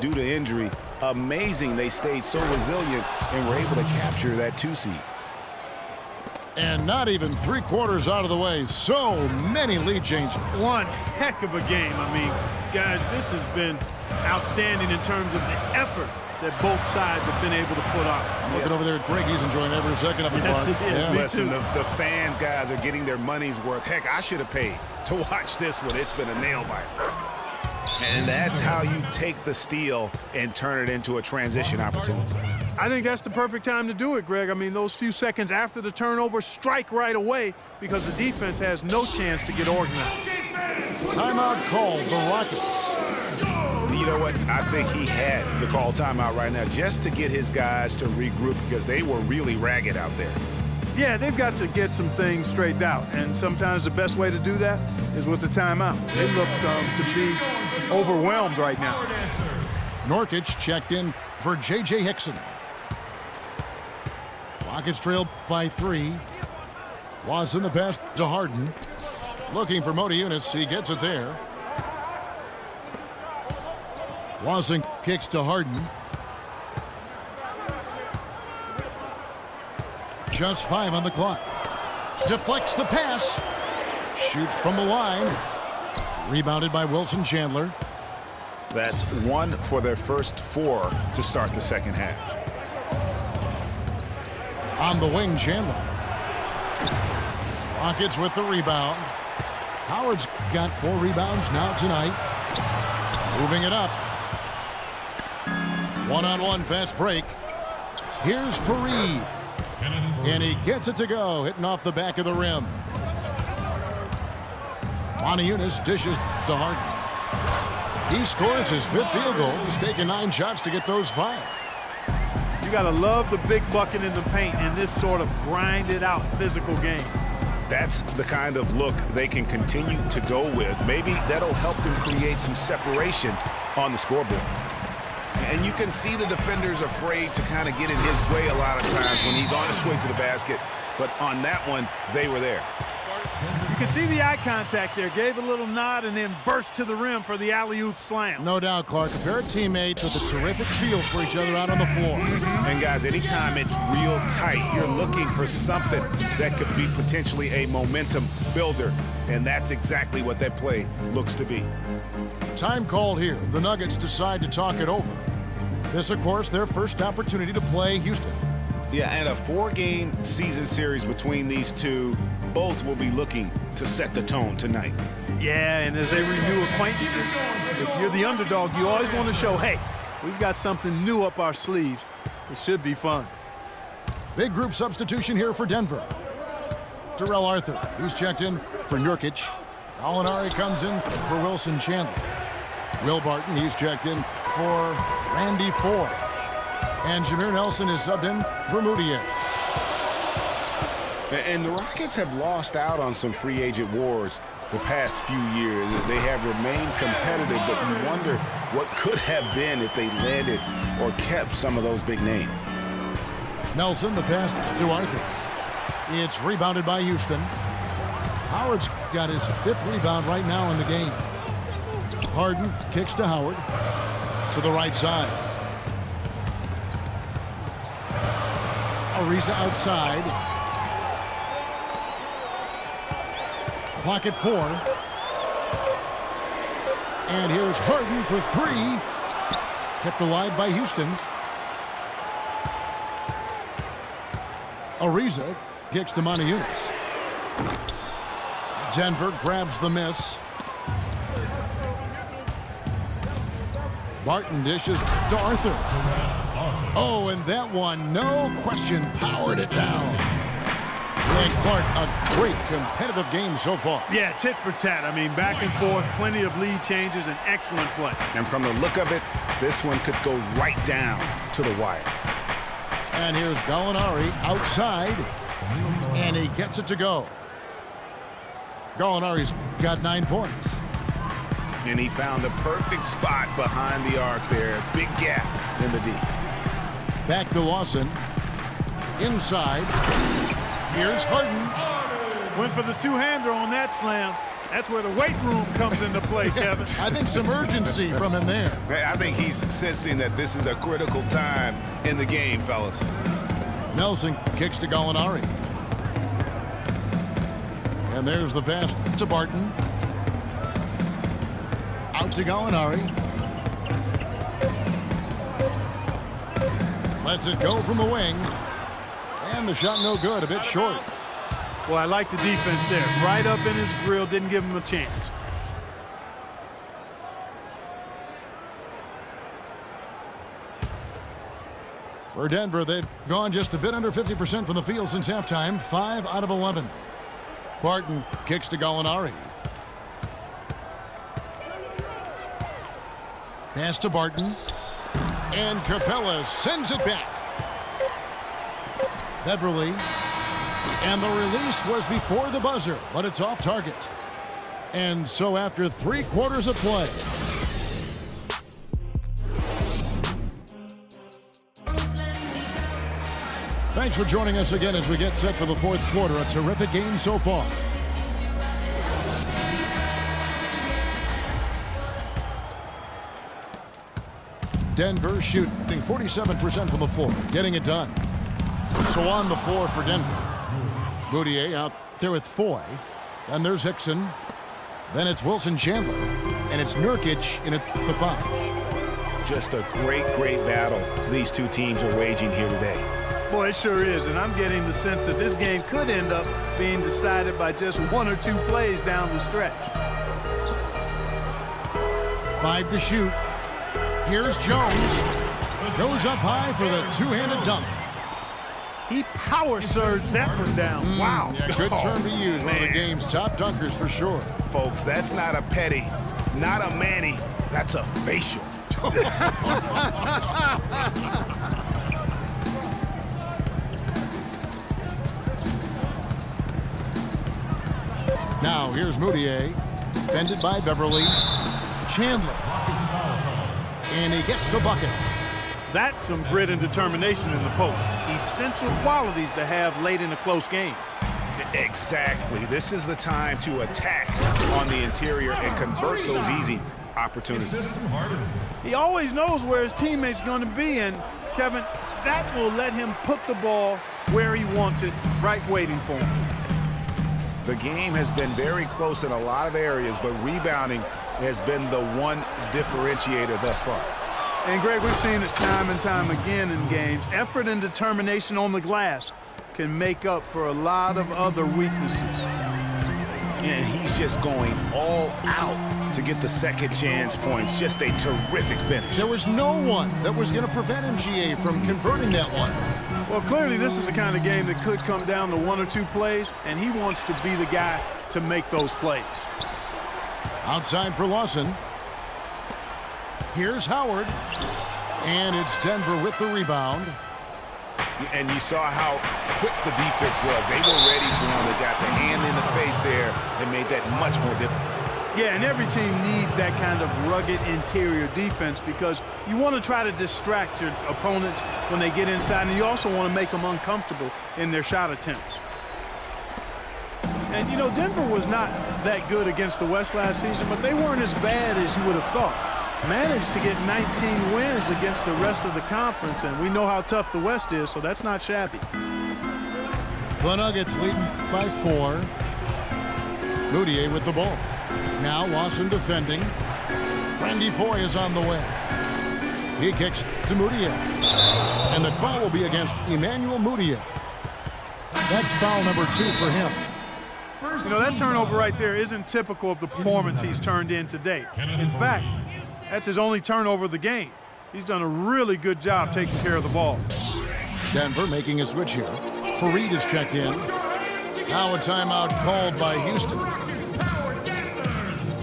due to injury. Amazing they stayed so resilient and were able to capture that 2 seed. And not even 3/4 out of the way. So many lead changes. One heck of a game. I mean, guys, this has been outstanding in terms of the effort that both sides have been able to put on. I'm looking over there at Greg. He's enjoying every second of it. Yes, Clark. it is. Me Listen, too. the fans, guys, are getting their money's worth. Heck, I should have paid to watch this one. It's been a nail-biter. And that's how you take the steal and turn it into a transition opportunity. I think that's the perfect time to do it, Greg. I mean, those few seconds after the turnover, strike right away because the defense has no chance to get organized. Timeout called, the Rockets. You know what? I think he had to call timeout right now just to get his guys to regroup because they were really ragged out there. Yeah, they've got to get some things straightened out, and sometimes the best way to do that is with the timeout. They look to be overwhelmed right now. Nurkic checked in for J.J. Hickson. Rockets trailed by 3. Was in the pass to Harden. Looking for Motiejunas. He gets it there. Wasson kicks to Harden. Just 5 on the clock. Deflects the pass. Shoots from the line. Rebounded by Wilson Chandler. That's 1 for their first 4 to start the second half. On the wing, Chandler. Rockets with the rebound. Howard's got 4 rebounds now tonight. Moving it up. One-on-one fast break. Here's Fareed. And he gets it to go, hitting off the back of the rim. Motiejunas dishes to Harden. He scores his 5th field goal. He's taken 9 shots to get those 5. You got to love the big bucket in the paint in this sort of grinded-out physical game. That's the kind of look they can continue to go with. Maybe that'll help them create some separation on the scoreboard. And you can see the defenders afraid to kind of get in his way a lot of times when he's on his way to the basket. But on that one, they were there. You can see the eye contact there. Gave a little nod and then burst to the rim for the alley-oop slam. No doubt, Clark. A pair of teammates with a terrific feel for each other out on the floor. And guys, anytime it's real tight, you're looking for something that could be potentially a momentum builder. And that's exactly what that play looks to be. Time called here. The Nuggets decide to talk it over. This, of course, their first opportunity to play Houston. Yeah, and a 4-game season series between these two. Both will be looking to set the tone tonight. Yeah, and as they renew acquaintances, if you're the underdog, you always want to show, hey, we've got something new up our sleeves. It should be fun. Big group substitution here for Denver. Terrell Arthur, he's checked in for Nurkic. Gallinari comes in for Wilson Chandler. Will Barton, he's checked in for Randy Ford. And Jameer Nelson is subbed in for Mudiay. And the Rockets have lost out on some free agent wars the past few years. They have remained competitive, but you wonder what could have been if they landed or kept some of those big names. Nelson, the pass to Arthur. It's rebounded by Houston. Howard's got his 5th rebound right now in the game. Harden kicks to Howard. To the right side. Ariza outside. Clock at 4. And here's Harden for 3. Kept alive by Houston. Ariza kicks to Motiejunas. Denver grabs the miss. Barton dishes to Arthur. Oh, and that one, no question, powered it down. And Clark, a great competitive game so far. Yeah, tit for tat. I mean, back and forth, plenty of lead changes, and excellent play. And from the look of it, this one could go right down to the wire. And here's Gallinari outside, and he gets it to go. Gallinari's got 9 points. And he found the perfect spot behind the arc there. Big gap in the D. Back to Lawson. Inside. Here's Harden. Went for the two-hander on that slam. That's where the weight room comes into play, Kevin. I think some urgency from him there. I think he's sensing that this is a critical time in the game, fellas. Nelson kicks to Gallinari. And there's the pass to Barton. Out to Gallinari. Lets it go from the wing. And the shot no good, a bit short. Well, I like the defense there. Right up in his grill, didn't give him a chance. For Denver, they've gone just a bit under 50% from the field since halftime, 5 out of 11. Barton kicks to Gallinari. Pass to Barton. And Capella sends it back. Beverly. And the release was before the buzzer, but it's off target. And so after 3 quarters of play, thanks for joining us again as we get set for the 4th quarter. A terrific game so far. Denver shooting 47% from the floor, getting it done. So on the floor for Denver. Moutier out there with Foy. Then there's Hickson. Then it's Wilson Chandler. And it's Nurkic in at the 5. Just a great battle these two teams are waging here today. Boy, it sure is, and I'm getting the sense that this game could end up being decided by just 1 or 2 plays down the stretch. 5 to shoot. Here's Jones. Goes up high for the two-handed dunk. He power surged that one down. Wow. Yeah, good term to use. One of the game's top dunkers for sure. Folks, that's not a petty, not a Manny. That's a facial. Now here's Moutier. Defended by Beverly. Chandler. And he gets the bucket. That's some grit and determination in the post. Essential qualities to have late in a close game. Exactly. This is the time to attack on the interior and convert those easy opportunities. He always knows where his teammate's going to be, and Kevin, that will let him put the ball where he wants it, right waiting for him. The game has been very close in a lot of areas, but rebounding has been the one differentiator thus far. And Greg, we've seen it time and time again in games. Effort and determination on the glass can make up for a lot of other weaknesses. And he's just going all out to get the second chance points. Just a terrific finish. There was no one that was going to prevent MGA from converting that one. Well, clearly this is the kind of game that could come down to 1 or 2 plays, and he wants to be the guy to make those plays. Outside for Lawson. Here's Howard. And it's Denver with the rebound. And you saw how quick the defense was. They were ready for him. They got the hand in the face there and made that much more difficult. Yeah, and every team needs that kind of rugged interior defense because you want to try to distract your opponents when they get inside, and you also want to make them uncomfortable in their shot attempts. And, you know, Denver was not that good against the West last season, but they weren't as bad as you would have thought. Managed to get 19 wins against the rest of the conference, and we know how tough the West is, so that's not shabby. The Nuggets leading by 4. Moutier with the ball. Now Lawson defending. Randy Foy is on the way. He kicks to Moutier. And the call will be against Emmanuel Moutier. That's foul number 2 for him. You know, that turnover right there isn't typical of the performance he's turned in today. In fact, that's his only turnover of the game. He's done a really good job taking care of the ball. Denver making a switch here. Fareed is checked in. Now a timeout called by Houston.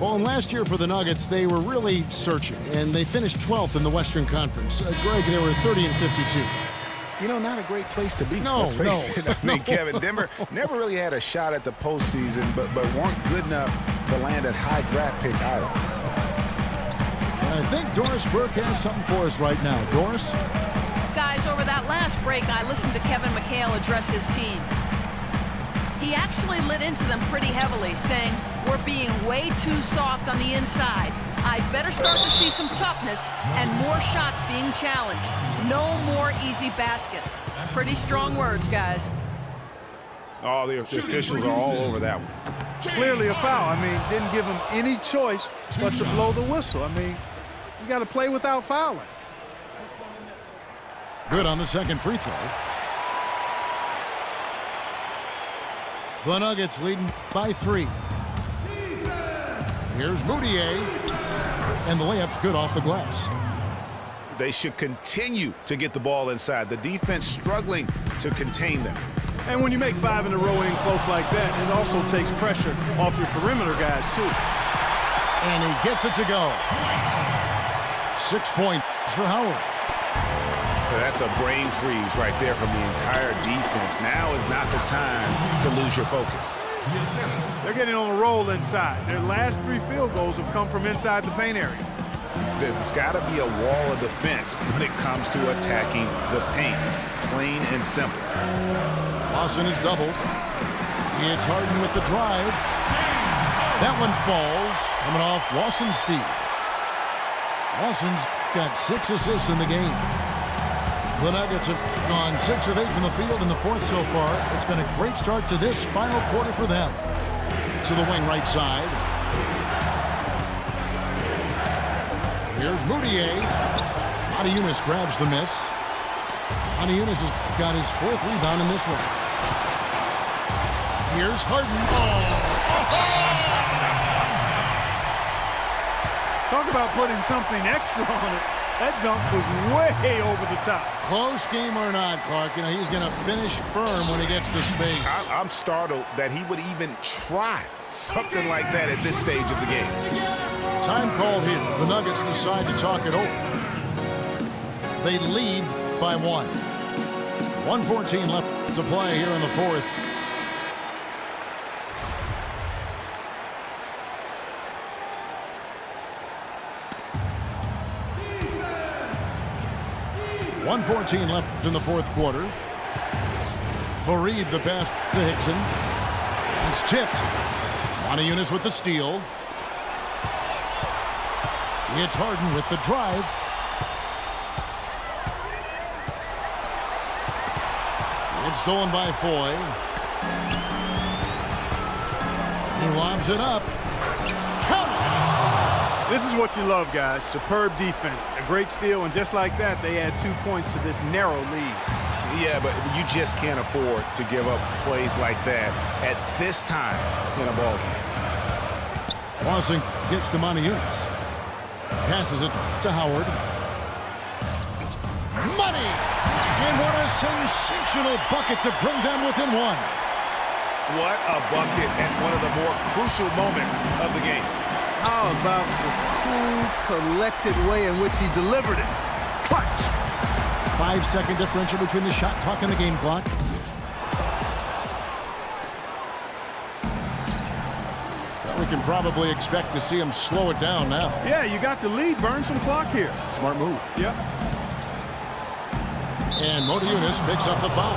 Well, and last year for the Nuggets, they were really searching, and they finished 12th in the Western Conference. Greg, they were 30 and 52. You know, not a great place to be. No, let's face it. I mean, Kevin, Denver never really had a shot at the postseason, but weren't good enough to land a high draft pick either. And I think Doris Burke has something for us right now. Doris? Guys, over that last break, I listened to Kevin McHale address his team. He actually lit into them pretty heavily, saying, We're being way too soft on the inside. I'd better start to see some toughness and more shots being challenged. No more easy baskets. Pretty strong words, guys. Oh, the officials are all over that one. Clearly a foul. I mean, didn't give him any choice but to blow the whistle. I mean, you got to play without fouling. Good on the second free throw. The Nuggets leading by 3. Here's Moutier. And the layup's good off the glass. They should continue to get the ball inside. The defense struggling to contain them. And when you make 5 in a row in close like that, it also takes pressure off your perimeter guys, too. And he gets it to go. 6 points for Howard. That's a brain freeze right there from the entire defense. Now is not the time to lose your focus. They're getting on a roll inside. Their last 3 field goals have come from inside the paint area. There's got to be a wall of defense when it comes to attacking the paint. Plain and simple. Lawson is doubled. It's Harden with the drive. That one falls, coming off Lawson's feet. Lawson's got 6 assists in the game. The Nuggets have gone 6 of 8 from the field in the 4th so far. It's been a great start to this final quarter for them. To the wing right side. Here's Moutier. Motiejunas grabs the miss. Motiejunas has got his 4th rebound in this one. Here's Harden. Talk about putting something extra on it. That dunk was way over the top. Close game or not, Clark, you know, he's going to finish firm when he gets the space. I'm startled that he would even try something like that at this stage of the game. Time called here. The Nuggets decide to talk it over. They lead by 1. 1:14 left to play here in the 4th. .114 left in the 4th quarter. Fareed the pass to Hickson. It's tipped. Motiejunas with the steal. It's Harden with the drive. It's stolen by Foy. He lobs it up. This is what you love, guys. Superb defense. A great steal, and just like that, they add 2 points to this narrow lead. Yeah, but you just can't afford to give up plays like that at this time in a ballgame. Lawson gets to Motiejunas. Passes it to Howard. Money! And what a sensational bucket to bring them within 1. What a bucket at one of the more crucial moments of the game. How about the cool, collected way in which he delivered it? Clutch! 5-second differential between the shot clock and the game clock. Well, we can probably expect to see him slow it down now. Yeah, you got the lead. Burn some clock here. Smart move. Yep. And Motiejunas picks up the foul.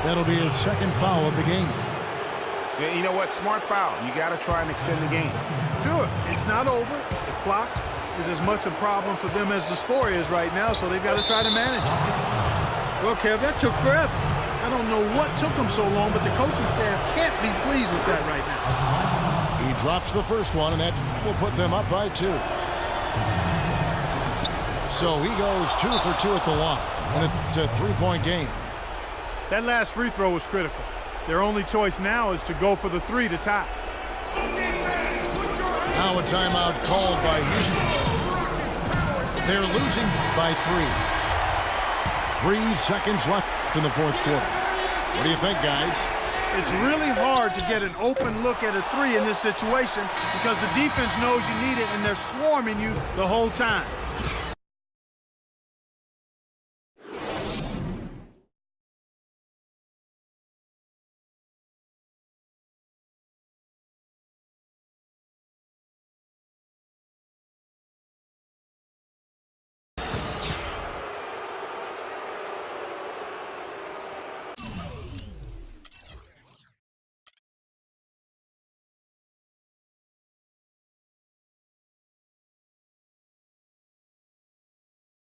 That'll be his 2nd foul of the game. Yeah, you know what? Smart foul. You got to try and extend the game. Sure, it's not over. The clock is as much a problem for them as the score is right now, so they've got to try to manage it. Well, Kev, that took forever. I don't know what took them so long, but the coaching staff can't be pleased with that right now. He drops the first one, and that will put them up by 2. So he goes 2 for 2 at the line, and it's a 3-point game. That last free throw was critical. Their only choice now is to go for the 3 to tie. Now a timeout called by Houston. They're losing by 3. 3 seconds left in the 4th quarter. What do you think, guys? It's really hard to get an open look at a 3 in this situation because the defense knows you need it and they're swarming you the whole time.